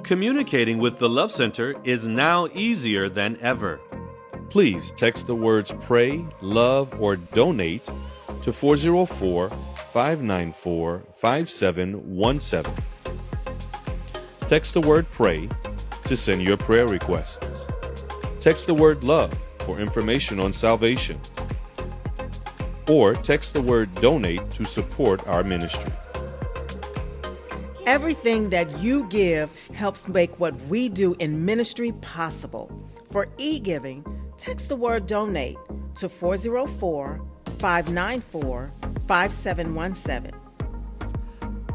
Communicating with the Love Center is now easier than ever. Please text the words pray, love, or donate to 404-594-5717. Text the word pray to send your prayer requests. Text the word love for information on salvation. Or text the word donate to support our ministry. Everything that you give helps make what we do in ministry possible. For e-giving, text the word donate to 404-594-5717.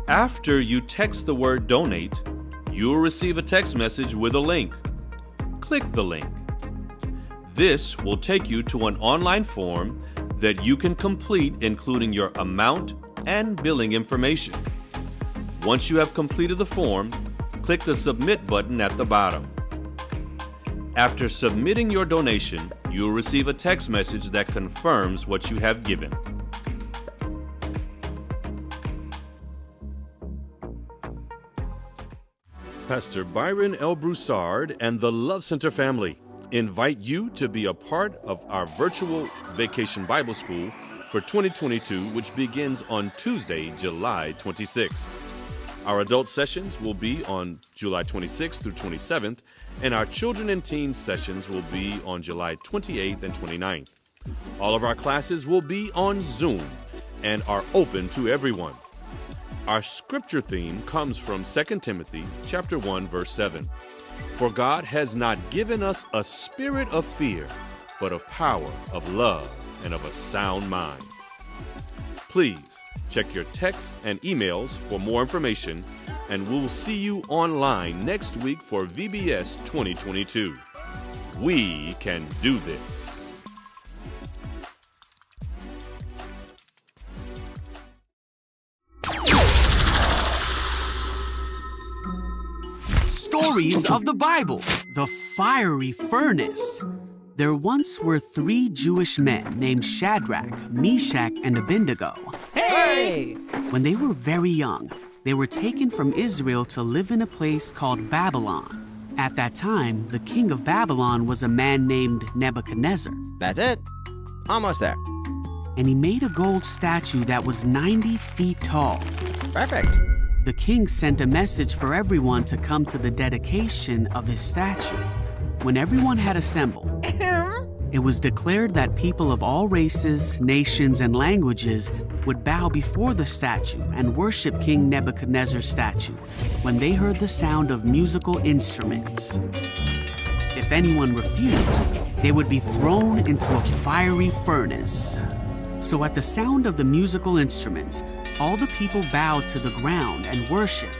After you text the word donate, you'll receive a text message with a link. Click the link. This will take you to an online form that you can complete, including your amount and billing information. Once you have completed the form, click the Submit button at the bottom. After submitting your donation, you'll receive a text message that confirms what you have given. Pastor Byron L. Broussard and the Love Center family invite you to be a part of our virtual Vacation Bible School for 2022, which begins on Tuesday, July 26th. Our adult sessions will be on July 26th through 27th, and our children and teens sessions will be on July 28th and 29th. All of our classes will be on Zoom and are open to everyone. Our scripture theme comes from 2 Timothy chapter 1, verse 7. For God has not given us a spirit of fear, but of power, of love, and of a sound mind. Please check your texts and emails for more information, and we'll see you online next week for VBS 2022. We can do this. Stories of the Bible, the fiery furnace. There once were 3 Jewish men named Shadrach, Meshach, and Abednego. Hey! When they were very young, they were taken from Israel to live in a place called Babylon. At that time, the king of Babylon was a man named Nebuchadnezzar. That's it. Almost there. And he made a gold statue that was 90 feet tall. Perfect. The king sent a message for everyone to come to the dedication of his statue. When everyone had assembled, it was declared that people of all races, nations, and languages would bow before the statue and worship King Nebuchadnezzar's statue when they heard the sound of musical instruments. If anyone refused, they would be thrown into a fiery furnace. So at the sound of the musical instruments, all the people bowed to the ground and worshiped.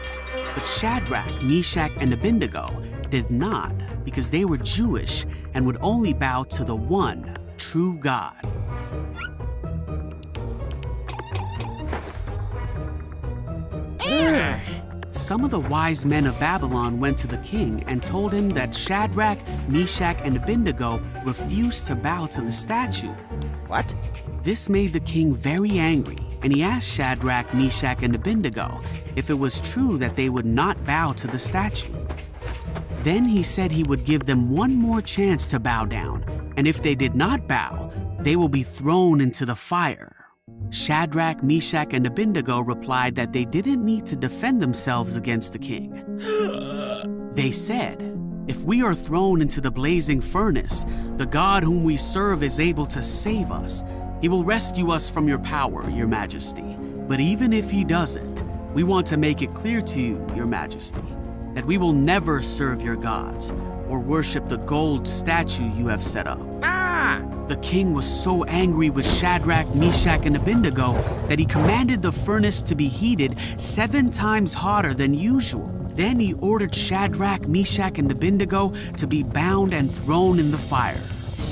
But Shadrach, Meshach, and Abednego did not, because they were Jewish and would only bow to the one true God. Some of the wise men of Babylon went to the king and told him that Shadrach, Meshach, and Abednego refused to bow to the statue. What? This made the king very angry, and he asked Shadrach, Meshach, and Abednego if it was true that they would not bow to the statue. Then he said he would give them one more chance to bow down, and if they did not bow, they will be thrown into the fire. Shadrach, Meshach, and Abednego replied that they didn't need to defend themselves against the king. They said, "If we are thrown into the blazing furnace, the God whom we serve is able to save us. He will rescue us from your power, your majesty. But even if he doesn't, we want to make it clear to you, your majesty, that we will never serve your gods or worship the gold statue you have set up." The king was so angry with Shadrach, Meshach, and Abednego that he commanded the furnace to be heated 7 times hotter than usual. Then he ordered Shadrach, Meshach, and Abednego to be bound and thrown in the fire.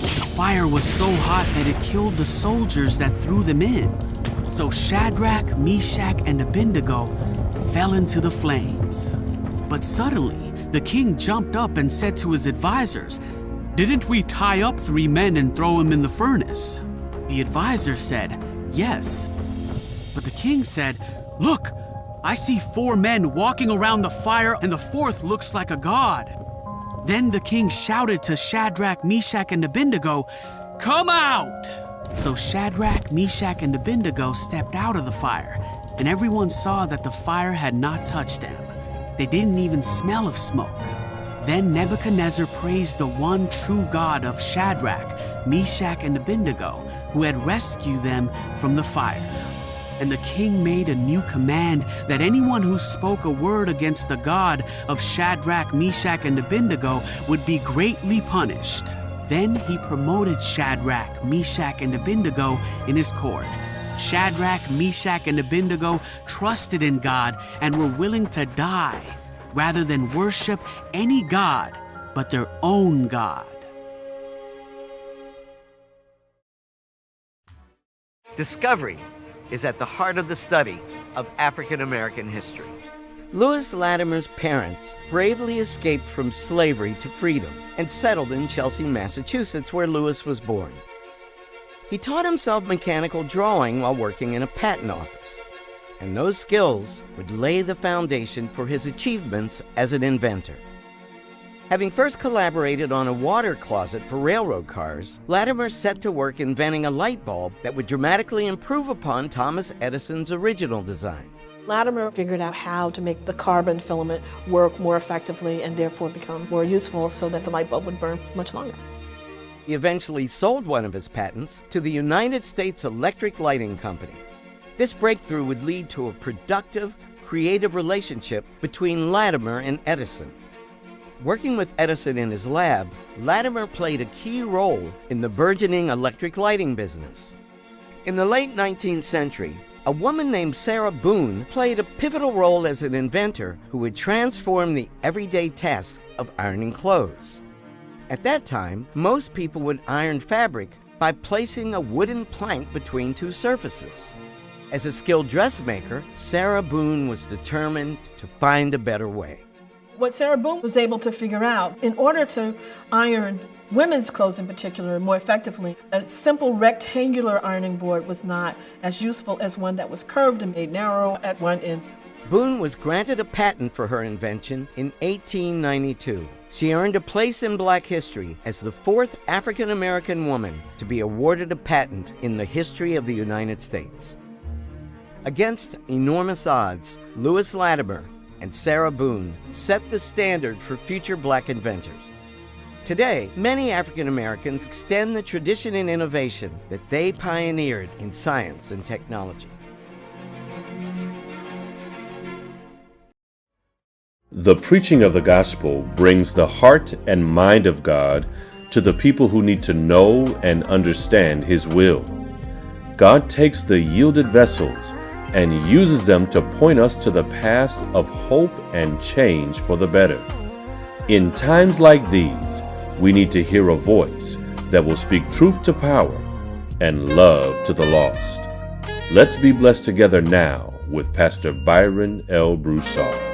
The fire was so hot that it killed the soldiers that threw them in. So Shadrach, Meshach, and Abednego fell into the flames. But suddenly, the king jumped up and said to his advisors, "Didn't we tie up 3 men and throw them in the furnace?" The advisors said, "Yes." But the king said, "Look, I see 4 men walking around the fire, and the 4th looks like a god." Then the king shouted to Shadrach, Meshach, and Abednego, "Come out!" So Shadrach, Meshach, and Abednego stepped out of the fire, and everyone saw that the fire had not touched them. They didn't even smell of smoke. Then Nebuchadnezzar praised the one true God of Shadrach, Meshach, and Abednego, who had rescued them from the fire. And the king made a new command that anyone who spoke a word against the God of Shadrach, Meshach, and Abednego would be greatly punished. Then he promoted Shadrach, Meshach, and Abednego in his court. Shadrach, Meshach, and Abednego trusted in God and were willing to die rather than worship any god but their own God. Discovery is at the heart of the study of African American history. Lewis Latimer's parents bravely escaped from slavery to freedom and settled in Chelsea, Massachusetts, where Lewis was born. He taught himself mechanical drawing while working in a patent office, and those skills would lay the foundation for his achievements as an inventor. Having first collaborated on a water closet for railroad cars, Latimer set to work inventing a light bulb that would dramatically improve upon Thomas Edison's original design. Latimer figured out how to make the carbon filament work more effectively and therefore become more useful so that the light bulb would burn much longer. He eventually sold one of his patents to the United States Electric Lighting Company. This breakthrough would lead to a productive, creative relationship between Latimer and Edison. Working with Edison in his lab, Latimer played a key role in the burgeoning electric lighting business. In the late 19th century, a woman named Sarah Boone played a pivotal role as an inventor who would transform the everyday task of ironing clothes. At that time, most people would iron fabric by placing a wooden plank between two surfaces. As a skilled dressmaker, Sarah Boone was determined to find a better way. What Sarah Boone was able to figure out, in order to iron women's clothes in particular more effectively, a simple rectangular ironing board was not as useful as one that was curved and made narrow at one end. Boone was granted a patent for her invention in 1892. She earned a place in Black history as the 4th African-American woman to be awarded a patent in the history of the United States. Against enormous odds, Lewis Latimer and Sarah Boone set the standard for future Black inventors. Today, many African Americans extend the tradition and innovation that they pioneered in science and technology. The preaching of the gospel brings the heart and mind of God to the people who need to know and understand His will. God takes the yielded vessels and uses them to point us to the paths of hope and change for the better. In times like these, we need to hear a voice that will speak truth to power and love to the lost. Let's be blessed together now with Pastor Byron L. Broussard.